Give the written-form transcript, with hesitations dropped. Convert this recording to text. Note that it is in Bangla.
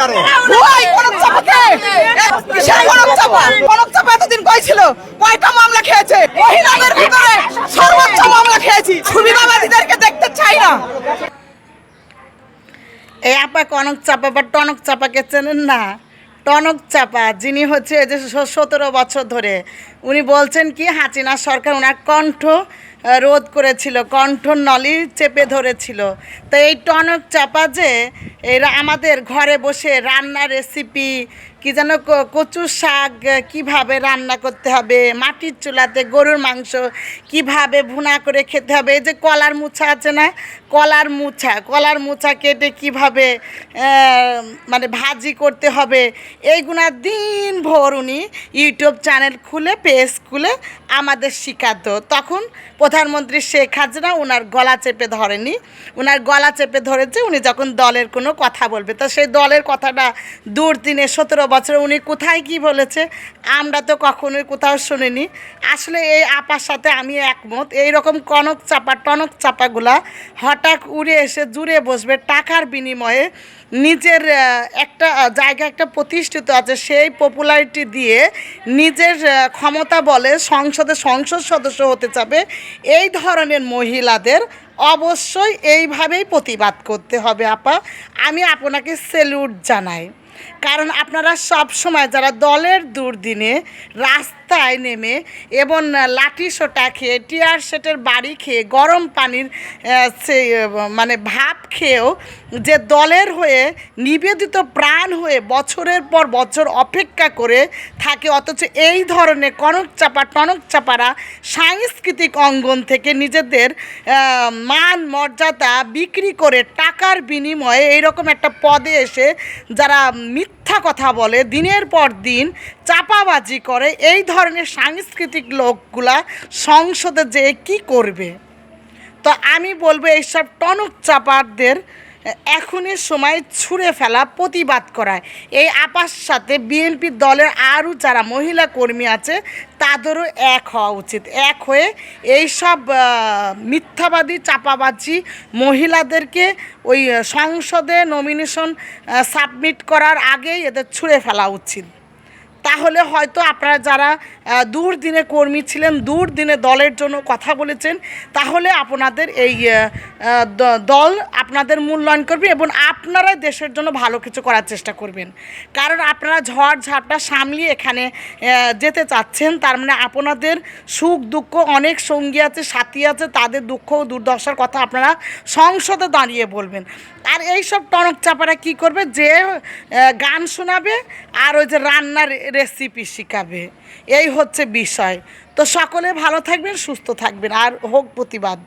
কারণ ওই কনক চাপাকে কিসের কনক চাপা? কনক চাপা এতদিন কই ছিল? কয়টা মামলা খেয়েছে? মহিলাদের ভিতরে সর্বোচ্চ মামলা খেয়েছি। সুবিধাবাদীদেরকে দেখতে চাই না। এই আপা কনক চাপা বা টনক চাপাকে চেনেন না? টনক চাপা যিনি হচ্ছে এই যে 17 বছর ধরে উনি বলছেন কি হাসিনা সরকার ওনার কণ্ঠ রোধ করেছিল, কণ্ঠ নলি চেপে ধরেছিল। তো এই টনক চাপা যে এরা আমাদের ঘরে বসে রান্নার রেসিপি কি যেন কচু শাক কিভাবে রান্না করতে হবে, মাটির চুলাতে গরুর মাংস কিভাবে ভুনা করে খেতে হবে, এই যে কলার মুছা আছে না, কলার মুছা কেটে কিভাবে মানে ভাজি করতে হবে, এইগুলা দিন ভোর উনি ইউটিউব চ্যানেল খুলে পেজ খুলে আমাদের শিখাতো। তখন প্রধানমন্ত্রী শেখ হাসিনা ওনার গলা চেপে ধরেনি, ওনার গলা চেপে ধরেছে উনি যখন দলের কোনো কথা বলবে। তো সেই দলের কথাটা দূর দিনে 17 বছরে উনি কোথায় কি বলেছে আমরা তো কখনোই কোথাও শুনিনি। আসলে এই আপার সাথে আমি একমত। এই রকম কনক চাপা টনক চাপাগুলা হঠাৎ উড়ে এসে জুড়ে বসবে টাকার বিনিময়ে, নিজের একটা জায়গা একটা প্রতিষ্ঠিত আছে সেই পপুলারিটি দিয়ে নিজের ক্ষমতা বলে সংসদ সদস্য হতে চাবে। এই ধরনের মহিলাদের অবশ্যই এইভাবেই প্রতিবাদ করতে হবে আপা। আমি আপনাকে স্যালুট জানাই, কারণ আপনারা সব সময় যারা দলের দুর্দিনে রাস্তায় নেমে এবং লাঠি সোটা খেয়ে টিয়ার সেটের বাড়ি খেয়ে গরম পানির মানে ভাপ খেয়েও যে দলের হয়ে নিবেদিত প্রাণ হয়ে বছরের পর বছর অপেক্ষা করে থাকে, অথচ এই ধরনের কনক চাপা টনক চাপারা সাংস্কৃতিক অঙ্গন থেকে নিজেদের মান মর্যাদা বিক্রি করে টাকার বিনিময়ে এইরকম একটা পদে এসে যারা মিথ্যা কথা বলে, দিনের পর দিন চাপাবাজি করে, এই ধরনের সাংস্কৃতিক লোকগুলা সংসদে যেয়ে কী করবে? তো আমি বলবো এইসব টনক চাপারদের এখনই সময় ছুঁড়ে ফেলা, প্রতিবাদ করা। এই আপার সাথে বিএনপি দলের আরও যারা মহিলা কর্মী আছে তাদেরও এক হওয়া উচিত। এক হয়ে এইসব মিথ্যাবাদী চাপাবাজি মহিলাদেরকে ওই সংসদে নমিনেশন সাবমিট করার আগেই এদের ছুঁড়ে ফেলা উচিত। তাহলে হয়তো আপনারা যারা দুর্দিনে কর্মী ছিলেন, দুর্দিনে দলের জন্য কথা বলেছেন, তাহলে আপনাদের এই দল আপনাদের মূল্যায়ন করবে এবং আপনারাই দেশের জন্য ভালো কিছু করার চেষ্টা করবেন। কারণ আপনারা ঝড় ঝাপটা সামলিয়ে এখানে যেতে চাচ্ছেন, তার মানে আপনাদের সুখ দুঃখ অনেক সঙ্গী আছে, সাথী আছে, তাদের দুঃখ দুর্দশার কথা আপনারা সংসদে দাঁড়িয়ে বলবেন। আর এইসব টনক চাপারা কী করবে, যে গান শোনাবে আর ওই যে রান্নার রেসিপি শেখাবে, এই হচ্ছে বিষয়। তো সকলে ভালো থাকবেন, সুস্থ থাকবেন, আর হোক প্রতিবাদ।